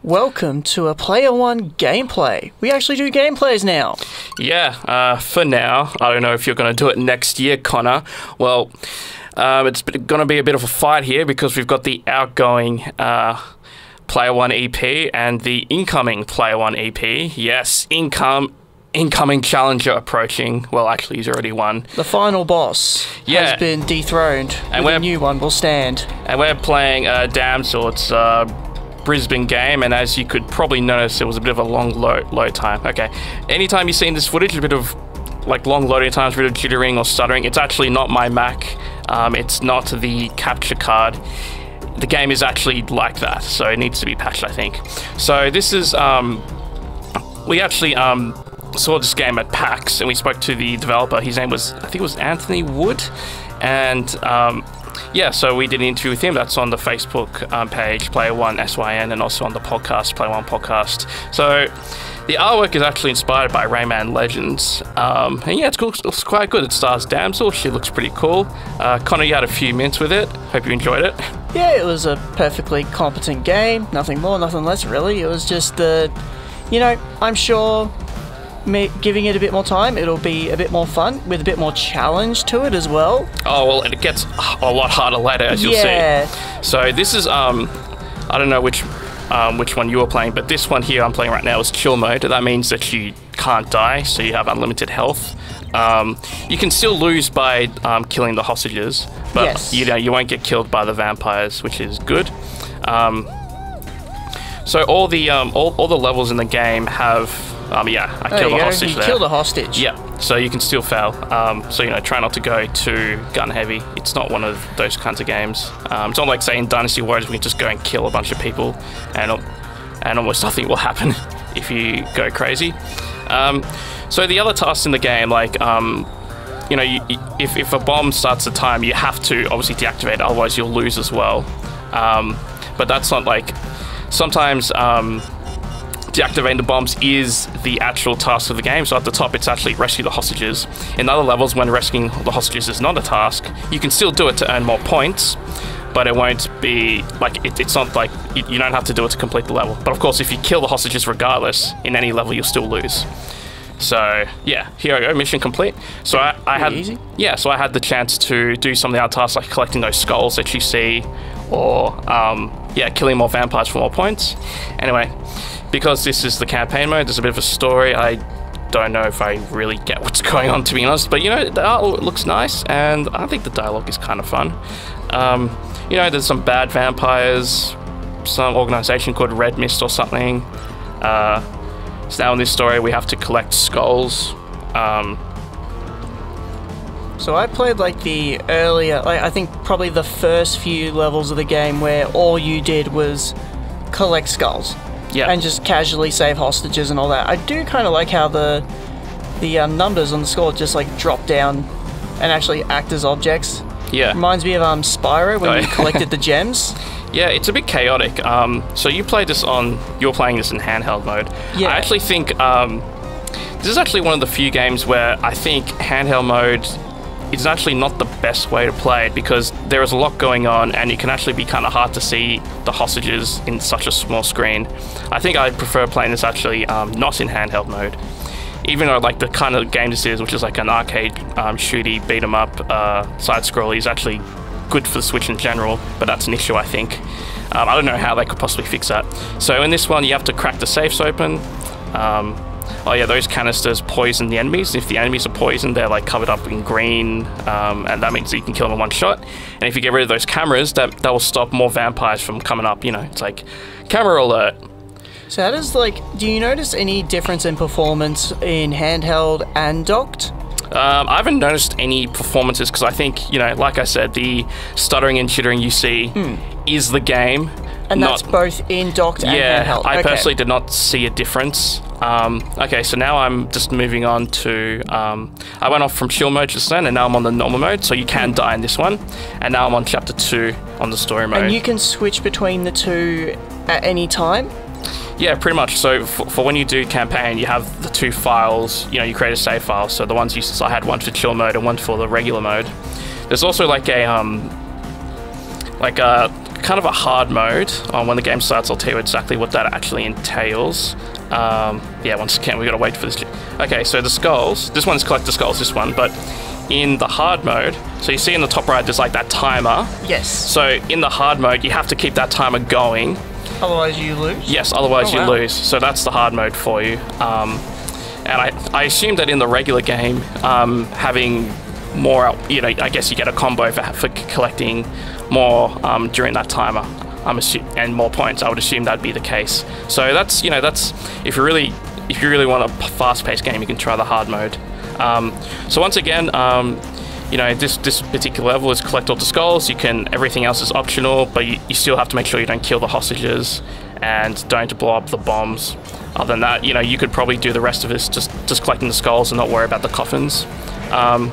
Welcome to a Player One gameplay. We actually do gameplays now. Yeah, for now. I don't know if you're going to do it next year, Connor. Well, it's going to be a bit of a fight here because we've got the outgoing Player One EP and the incoming Player One EP. Yes, incoming challenger approaching. Well, actually, he's already won. The final boss has been dethroned, and a new one will stand. And we're playing Damsel. It's Brisbane game, and as you could probably notice, it was a bit of a long load time. Okay, anytime you see in this footage a bit of like long loading times, a bit of jittering or stuttering, it's actually not my Mac. It's not the capture card. The game is actually like that, so it needs to be patched, I think. So this is we actually saw this game at PAX, and we spoke to the developer. His name was, I think it was Anthony Wood, and yeah, so we did an interview with him. That's on the Facebook page, Player One SYN, and also on the podcast, Player One Podcast. So the artwork is actually inspired by Rayman Legends. And yeah, it's cool. It's quite good. It stars Damsel. She looks pretty cool. Connor, you had a few minutes with it. Hope you enjoyed it. Yeah, it was a perfectly competent game. Nothing more, nothing less, really. It was just you know, I'm sure giving it a bit more time, it'll be a bit more fun with a bit more challenge to it as well. Oh, well, and it gets a lot harder later, as you'll see. So this is I don't know which one you were playing, but this one here I'm playing right now is chill mode. That means that you can't die, so you have unlimited health. You can still lose by killing the hostages, but you won't get killed by the vampires, which is good. So all the levels in the game have I killed a hostage there. You killed a hostage. Yeah, so you can still fail. So, you know, try not to go too gun heavy. It's not one of those kinds of games. It's not like, say, in Dynasty Warriors, we can just go and kill a bunch of people and almost nothing will happen if you go crazy. So the other tasks in the game, like, you know, if a bomb starts a time, you have to obviously deactivate it, otherwise you'll lose as well. But that's not like... Sometimes deactivating the bombs is the actual task of the game. So at the top, it's actually rescue the hostages. In other levels, when rescuing the hostages is not a task, you can still do it to earn more points, but it won't be like it's not like you don't have to do it to complete the level. But of course, if you kill the hostages regardless, in any level, you'll still lose. So yeah, here I go, mission complete. So I had easy. Yeah, so I had the chance to do some of the other tasks like collecting those skulls that you see, or yeah, killing more vampires for more points. Anyway, because this is the campaign mode, there's a bit of a story. I don't know if I really get what's going on, to be honest, but you know, the art looks nice, and I think the dialogue is kind of fun. You know, there's some bad vampires, some organization called Red Mist or something. So now in this story, we have to collect skulls. So I played like the earlier, like I think probably the first few levels of the game where all you did was collect skulls. Yeah. And just casually save hostages and all that. I do kind of like how the numbers on the score just like drop down and actually act as objects. Yeah. Reminds me of Spyro when you collected the gems. Yeah, it's a bit chaotic. So you were playing this in handheld mode. Yeah. I actually think this is actually one of the few games where I think handheld mode is actually not the best way to play it, because there is a lot going on and it can actually be kind of hard to see the hostages in such a small screen. I think I prefer playing this actually not in handheld mode. Even though like the kind of game this is, which is like an arcade shooty, beat 'em up, side scroll, is actually good for the Switch in general, but that's an issue, I think. I don't know how they could possibly fix that. So in this one, you have to crack the safes open. Oh yeah, those canisters poison the enemies. If the enemies are poisoned, they're like covered up in green, and that means that you can kill them in one shot. And if you get rid of those cameras, that will stop more vampires from coming up. You know, it's like camera alert. So how does do you notice any difference in performance in handheld and docked? I haven't noticed any performances because I think, you know, like I said, the stuttering and jittering you see is the game. And that's both in docked and handheld. I personally did not see a difference. Okay, so now I'm just moving on to... I went off from chill mode just then, and now I'm on the normal mode, so you can die in this one. And now I'm on chapter 2 on the story mode. And you can switch between the two at any time? Yeah, pretty much. So for when you do campaign, you have the two files. You know, you create a save file. So the ones so I had one for chill mode and one for the regular mode. There's also like a kind of a hard mode. When the game starts, I'll tell you exactly what that actually entails. Yeah, once again, we got to wait for this. Okay, so the skulls. This one's collect the skulls, this one, but in the hard mode, so you see in the top right, there's like that timer. Yes. So in the hard mode, you have to keep that timer going. Otherwise you lose? Yes, otherwise you lose. So that's the hard mode for you. And I assume that in the regular game, having more, you know, I guess you get a combo for collecting more during that timer. And more points. I would assume that'd be the case. So that's, you know, that's if you really want a fast-paced game, you can try the hard mode. So once again, you know, this particular level is collect all the skulls. Everything else is optional, but you still have to make sure you don't kill the hostages and don't blow up the bombs. Other than that, you know, you could probably do the rest of this just collecting the skulls and not worry about the coffins. So,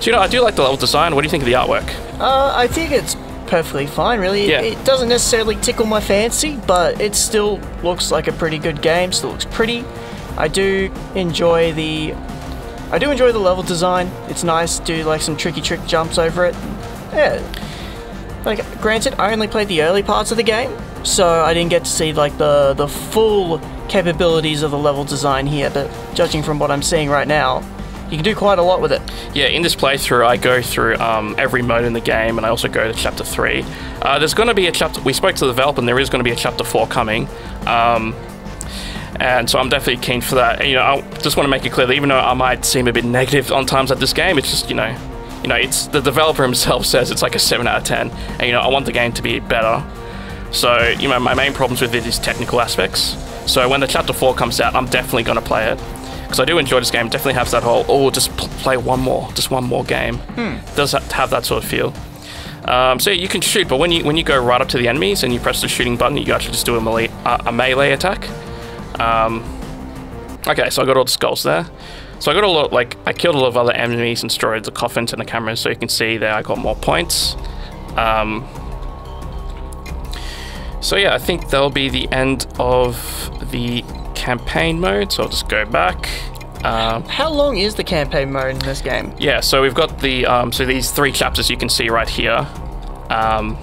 you know, I do like the level design. What do you think of the artwork? I think it's perfectly fine, really. Yeah. It doesn't necessarily tickle my fancy, but it still looks like a pretty good game. Still looks pretty. I do enjoy the level design. It's nice to do like some tricky trick jumps over it. Yeah. Like, granted, I only played the early parts of the game, so I didn't get to see like the full capabilities of the level design here, but judging from what I'm seeing right now, you can do quite a lot with it. Yeah, in this playthrough, I go through every mode in the game, and I also go to Chapter 3. There's going to be a chapter... We spoke to the developer, and there is going to be a Chapter 4 coming. And so I'm definitely keen for that. And, you know, I just want to make it clear that even though I might seem a bit negative on times at this game, it's just, you know, it's the developer himself says it's like a 7 out of 10. And, you know, I want the game to be better. So, you know, my main problems with it is technical aspects. So when the Chapter 4 comes out, I'm definitely going to play it. Because I do enjoy this game. It definitely has that whole, oh, just play one more game. It does have that sort of feel. So yeah, you can shoot, but when you go right up to the enemies and you press the shooting button, you actually just do a melee attack. Okay, so I got all the skulls there. So I got a lot, like, I killed a lot of other enemies and destroyed the coffins and the cameras, so you can see there I got more points. So yeah, I think that'll be the end of the campaign mode, so I'll just go back. How long is the campaign mode in this game? Yeah, so we've got the so these 3 chapters you can see right here, and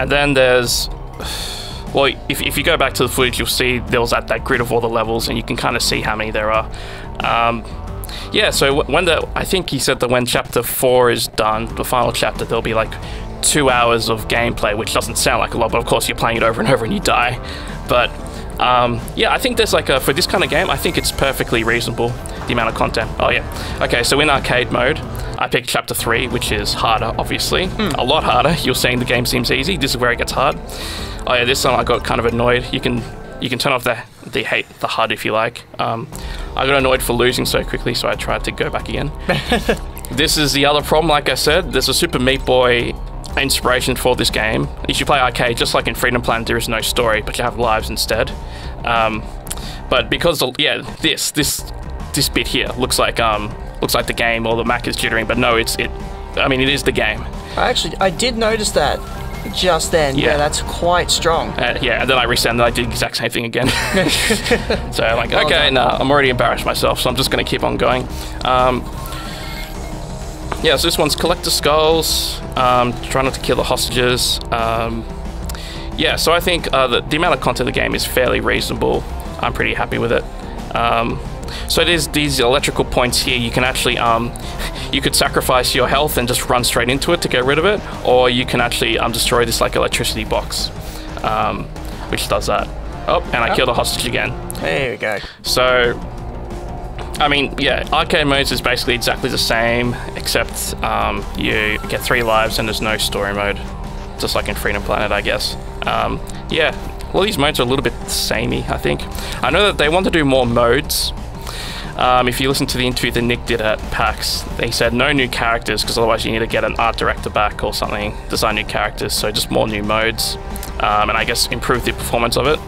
then there's, well, if you go back to the footage, you'll see there was that grid of all the levels, and you can kind of see how many there are. Yeah, so I think he said that when Chapter 4 is done, the final chapter, there'll be like 2 hours of gameplay, which doesn't sound like a lot, but of course you're playing it over and over and you die. But yeah, I think there's like for this kind of game, I think it's perfectly reasonable, the amount of content. Oh yeah. Okay, so in arcade mode, I picked Chapter 3, which is harder, obviously. A lot harder. You're saying the game seems easy. This is where it gets hard. Oh yeah, this one I got kind of annoyed. You can turn off the HUD if you like. I got annoyed for losing so quickly, so I tried to go back again. This is the other problem, like I said. There's a Super Meat Boy inspiration for this game. If you play arcade, just like in Freedom Planet, there is no story, but you have lives instead. But because this bit here looks like the game, or the Mac is jittering, but no, I mean, it is the game. I did notice that just then. Yeah, that's quite strong. Yeah, and then I reset and I did the exact same thing again. So I'm like, okay, no, I'm already embarrassed myself, so I'm just going to keep on going. Yeah, so this one's collect the skulls, try not to kill the hostages. Yeah, so I think the amount of content of the game is fairly reasonable. I'm pretty happy with it. So there's these electrical points here. You can actually, you could sacrifice your health and just run straight into it to get rid of it, or you can actually destroy this like electricity box, which does that. Oh, and I killed a hostage again. There we go. So, I mean, yeah, arcade modes is basically exactly the same, except you get 3 lives and there's no story mode, just like in Freedom Planet, I guess. Yeah, well, these modes are a little bit samey, I think. I know that they want to do more modes. If you listen to the interview that Nick did at PAX, they said no new characters, because otherwise you need to get an art director back or something, design new characters, so just more new modes, and I guess improve the performance of it.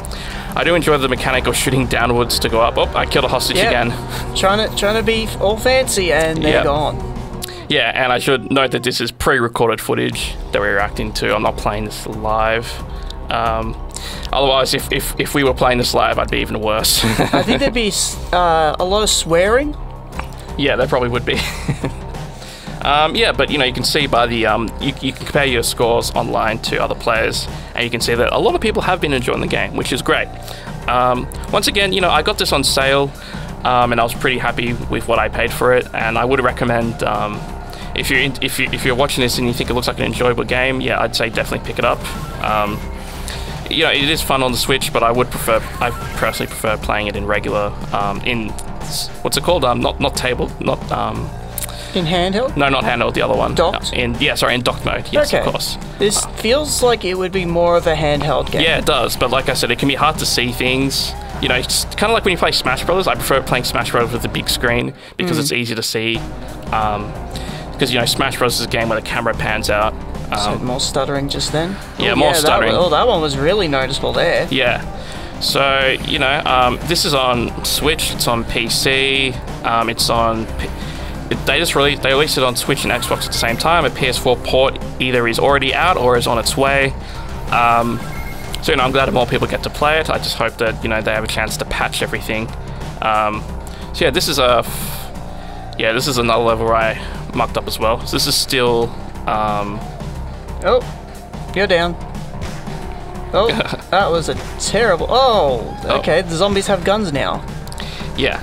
I do enjoy the mechanic of shooting downwards to go up. Oh, I killed a hostage again. Trying to be all fancy, and they're gone. Yeah, and I should note that this is pre-recorded footage that we're reacting to. I'm not playing this live. Otherwise, if we were playing this live, I'd be even worse. I think there'd be a lot of swearing. Yeah, there probably would be. Yeah, but you know, you can see by the you can compare your scores online to other players, and you can see that a lot of people have been enjoying the game, which is great. Once again, you know, I got this on sale, and I was pretty happy with what I paid for it, and I would recommend if you're watching this and you think it looks like an enjoyable game, yeah, I'd say definitely pick it up. You know, it is fun on the Switch, but I personally prefer playing it in regular, in what's it called? Not table, not in handheld? No, not handheld. The other one. Docked? In docked mode. Yes, okay. Of course. This feels like it would be more of a handheld game. Yeah, it does. But like I said, it can be hard to see things. You know, it's kind of like when you play Smash Brothers. I prefer playing Smash Brothers with a big screen because it's easy to see. Because you know, Smash Bros is a game where the camera pans out. So more stuttering just then? Yeah, more stuttering. That one was really noticeable there. Yeah. So, you know, this is on Switch, it's on PC, it's on... They released it on Switch and Xbox at the same time. A PS4 port either is already out or is on its way. So, you know, I'm glad more people get to play it. I just hope that, you know, they have a chance to patch everything. So, yeah, this is another level where I mucked up as well. So this is still... Oh, you're down. Oh, that was a terrible... Oh, okay, the zombies have guns now. Yeah.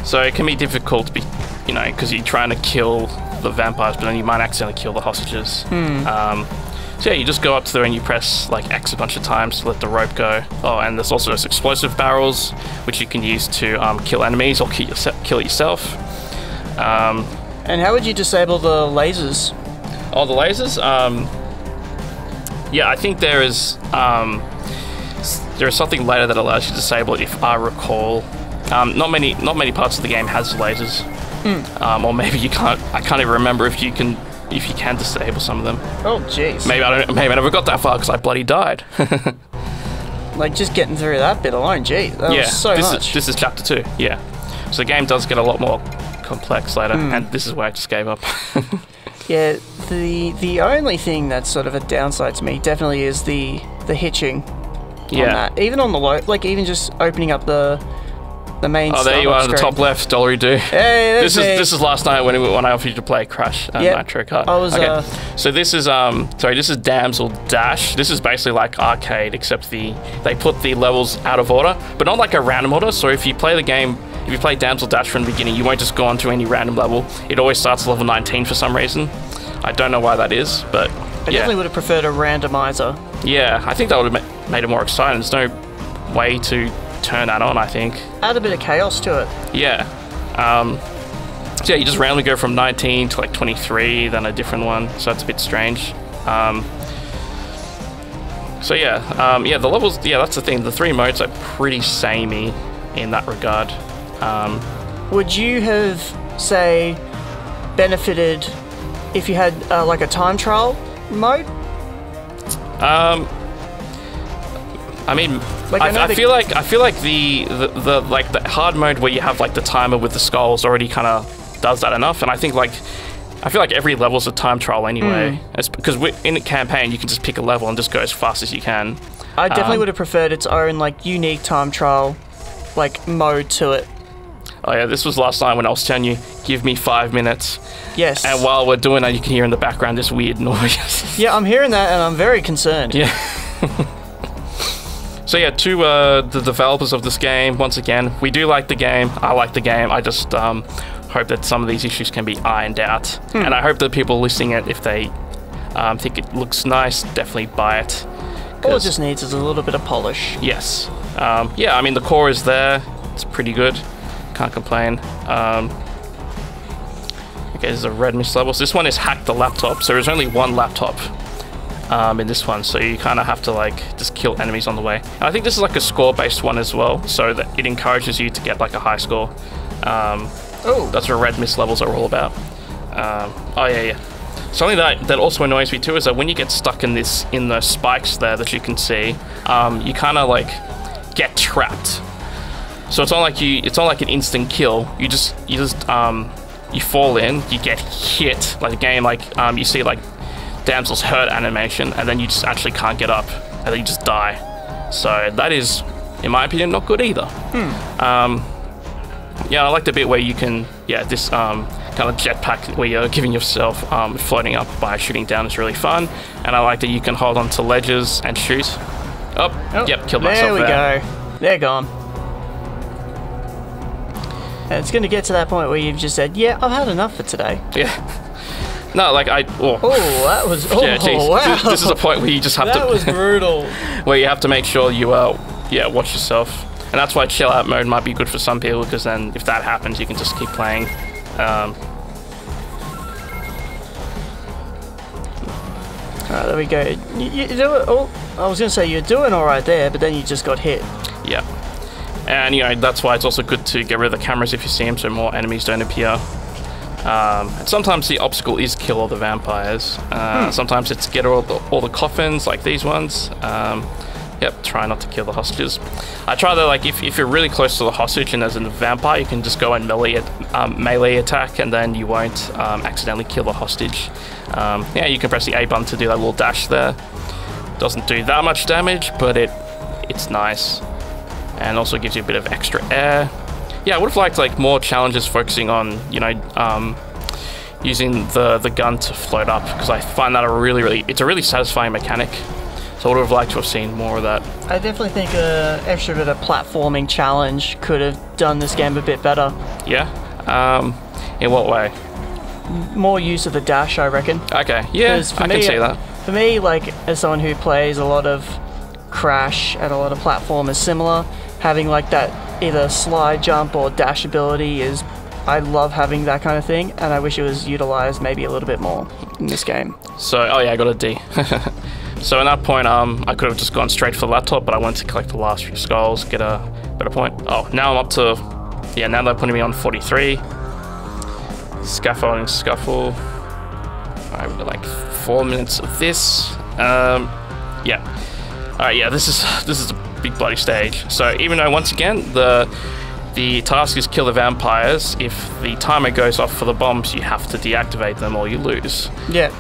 So it can be difficult to be, you know, because you're trying to kill the vampires, but then you might accidentally kill the hostages. So yeah, you just go up to there and you press like X a bunch of times to let the rope go. Oh, and there's also those explosive barrels, which you can use to kill enemies or kill yourself. And how would you disable the lasers? Oh, the lasers? Yeah, I think there is something later that allows you to disable it, if I recall. Not many parts of the game has lasers. Or maybe you can't. I can't even remember if you can disable some of them. Oh, jeez. Maybe I never got that far because I bloody died. Like just getting through that bit alone, gee, that was so much. This is chapter 2. Yeah. So the game does get a lot more complex later, and this is where I just gave up. Yeah, the only thing that's sort of a downside to me definitely is the hitching. Yeah. On that. Even on the low, like even just opening up the main. Oh, there you are, the top left, Dolly Do. Hey, this is last night when I offered you to play Crash Nitro Kart. I was okay. So this is this is Damsel Dash. This is basically like arcade, except they put the levels out of order, but not like a random order. So if you play the game, if you play Damsel Dash from the beginning, you won't just go onto any random level. It always starts at level 19 for some reason. I don't know why that is, but I definitely would have preferred a randomizer. Yeah, I think that would have made it more exciting. There's no way to turn that on, I think. Add a bit of chaos to it. Yeah. So yeah, you just randomly go from 19 to like 23, then a different one. So that's a bit strange. So yeah, the levels. Yeah, that's the thing. The 3 modes are pretty samey in that regard. Would you have, say, benefited if you had like a time trial mode? I mean, like, I feel like the hard mode where you have like the timer with the skulls already kind of does that enough, and I feel like every level's a time trial anyway. It's because in a campaign you can just pick a level and just go as fast as you can. I definitely would have preferred its own like unique time trial like mode to it. Oh yeah, this was last night when I was telling you, give me 5 minutes. Yes. And while we're doing that, you can hear in the background this weird noise. Yeah, I'm hearing that and I'm very concerned. Yeah. So yeah, to the developers of this game, once again, we do like the game. I like the game. I just hope that some of these issues can be ironed out. And I hope that people listening it, if they think it looks nice, definitely buy it. All it just needs is a little bit of polish. Yes. Yeah, I mean, the core is there. It's pretty good. Can't complain. Okay, this is a red mist level. So this one is hack the laptop. So there's only one laptop in this one. So you kind of have to like just kill enemies on the way. And I think this is like a score-based one as well. So that it encourages you to get like a high score. Oh, that's what red mist levels are all about. Oh yeah. Something that also annoys me too is that when you get stuck in the spikes there that you can see, you kind of like get trapped. So it's not like an instant kill. You fall in, you get hit like a game like you see like Damsel's hurt animation, and then you just actually can't get up, and then you just die. So that is, in my opinion, not good either. Yeah, I like the bit where you can, this kind of jetpack where you're giving yourself floating up by shooting down is really fun. And I like that you can hold on to ledges and shoot. Oh, yep, killed myself there. There we go. They're gone. And it's going to get to that point where you've just said, yeah, I've had enough for today. Yeah. No, like that was... Oh, yeah, geez. Wow. This is a point where you just have to... That was brutal. Where you have to make sure you, watch yourself. And that's why chill out mode might be good for some people, because then if that happens, you can just keep playing. Alright, there we go. You do it. Oh, I was going to say you're doing alright there, but then you just got hit. Yeah. And, that's why it's also good to get rid of the cameras if you see them, so more enemies don't appear. And sometimes the obstacle is kill all the vampires. Sometimes it's get all the coffins, like these ones. Try not to kill the hostages. I try to, like, if you're really close to the hostage and there's a vampire, you can just go and melee attack, and then you won't accidentally kill the hostage. You can press the A button to do that little dash there. Doesn't do that much damage, but it's nice. And also gives you a bit of extra air. Yeah, I would have liked like more challenges focusing on, using the gun to float up, because I find that it's a really satisfying mechanic. So I would have liked to have seen more of that. I definitely think an extra bit of platforming challenge could have done this game a bit better. Yeah? In what way? More use of the dash, I reckon. Okay, yeah, I can see that. For me, like, as someone who plays a lot of Crash and a lot of platformers similar, having like that either slide jump or dash ability I love having that kind of thing, and I wish it was utilized maybe a little bit more in this game. So, I got a D. So at that point, I could have just gone straight for the laptop, but I wanted to collect the last few skulls, get a better point. Oh, now I'm up to, now they're putting me on 43. Scaffolding scuffle. Alright, we've got like 4 minutes of this. Alright, this is a big bloody stage. So even though, once again, the task is kill the vampires, if the timer goes off for the bombs, you have to deactivate them or you lose. Yeah.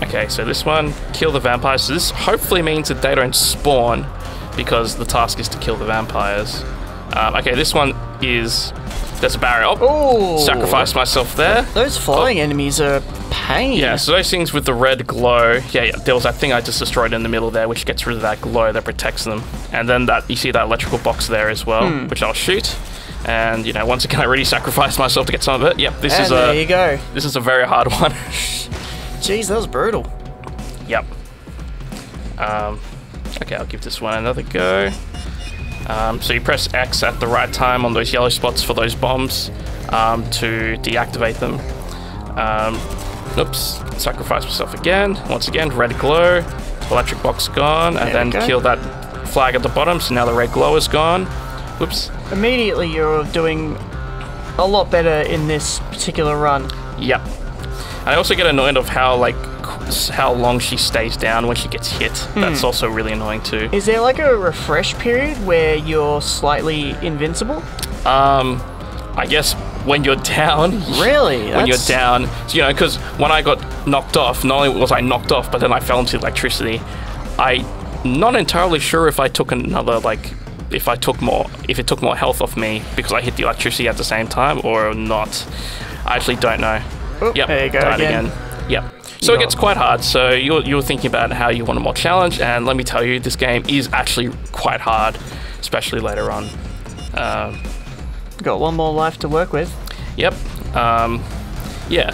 Okay, so this one, kill the vampires. So this hopefully means that they don't spawn, because the task is to kill the vampires. Okay, this one is... There's a barrier. Oh, sacrificed myself there. Those flying enemies are pain. Yeah, so those things with the red glow, there was that thing I just destroyed in the middle there, which gets rid of that glow that protects them. And then you see that electrical box there as well, which I'll shoot. And, once again, I really sacrificed myself to get some of it. Yep, there you go. This is a very hard one. Jeez, that was brutal. Yep. Okay, I'll give this one another go. So you press X at the right time on those yellow spots for those bombs to deactivate them. Oops, sacrifice myself again. Once again, red glow, electric box gone, and then kill that flag at the bottom, so now the red glow is gone. Whoops. Immediately you're doing a lot better in this particular run. Yep. I also get annoyed of how long she stays down when she gets hit. That's also really annoying too. Is there like a refresh period where you're slightly invincible? I guess when you're down. Really? When you're down, because when I got knocked off, not only was I knocked off, but then I fell into electricity. I'm not entirely sure if I took another, if it took more health off me because I hit the electricity at the same time or not. I actually don't know. Oh, yep, there you go again. Yep. So it gets quite hard. So you're thinking about how you want a more challenge, and let me tell you, this game is actually quite hard, especially later on. Got one more life to work with. Yep.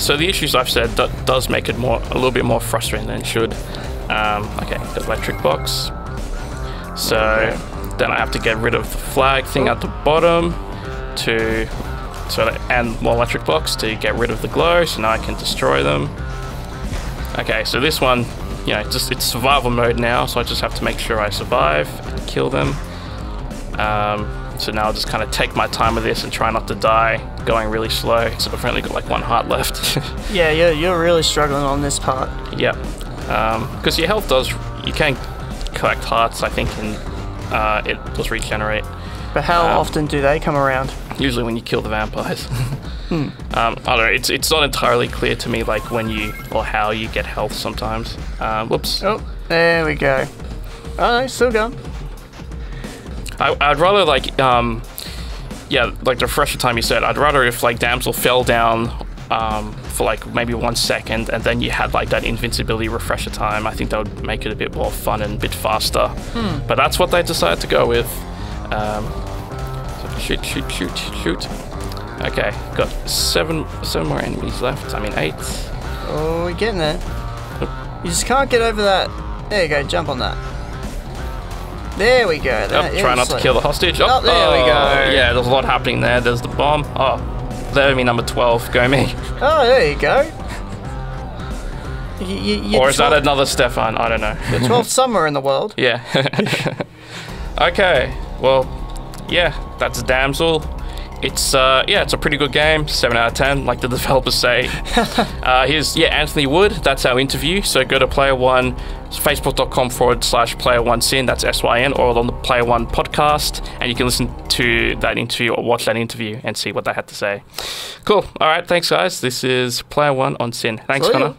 So the issues I've said does make it a little bit more frustrating than it should. Okay, the electric box. So then I have to get rid of the flag thing at the bottom and more electric box to get rid of the glow, so now I can destroy them. Okay, so this one, it's survival mode now, so I just have to make sure I survive and kill them. So now I'll just kind of take my time with this and try not to die, going really slow. So I've only got like 1 heart left. Yeah, you're really struggling on this part. Yep. Because your health you can collect hearts, I think, and it does regenerate. But how often do they come around? Usually when you kill the vampires. I don't know, it's not entirely clear to me or how you get health sometimes. Whoops. Oh, there we go. Oh, still going. I'd rather yeah, like the refresher time you said, I'd rather if like Damsel fell down for like maybe 1 second and then you had like that invincibility refresher time. I think that would make it a bit more fun and a bit faster. But that's what they decided to go with. So shoot. Okay, got seven more enemies left. I mean 8. Oh, we're getting there. You just can't get over that. There you go, jump on that. There we go. Try not to kill the hostage. Oh, there we go. Yeah, there's a lot happening there. There's the bomb. Oh, there me number 12. Go me. Oh, there you go. Or is that another Stefan? I don't know. The 12th somewhere in the world. Yeah. Okay. Well, yeah, that's Damsel. It's it's a pretty good game. 7 out of 10, like the developers say. Here's Anthony Wood. That's our interview. So go to Player One, facebook.com/Player1Sin. That's SYN, or on the Player One podcast, and you can listen to that interview or watch that interview and see what they had to say. Cool. All right. Thanks, guys. This is Player One on Sin. Thanks, Connor.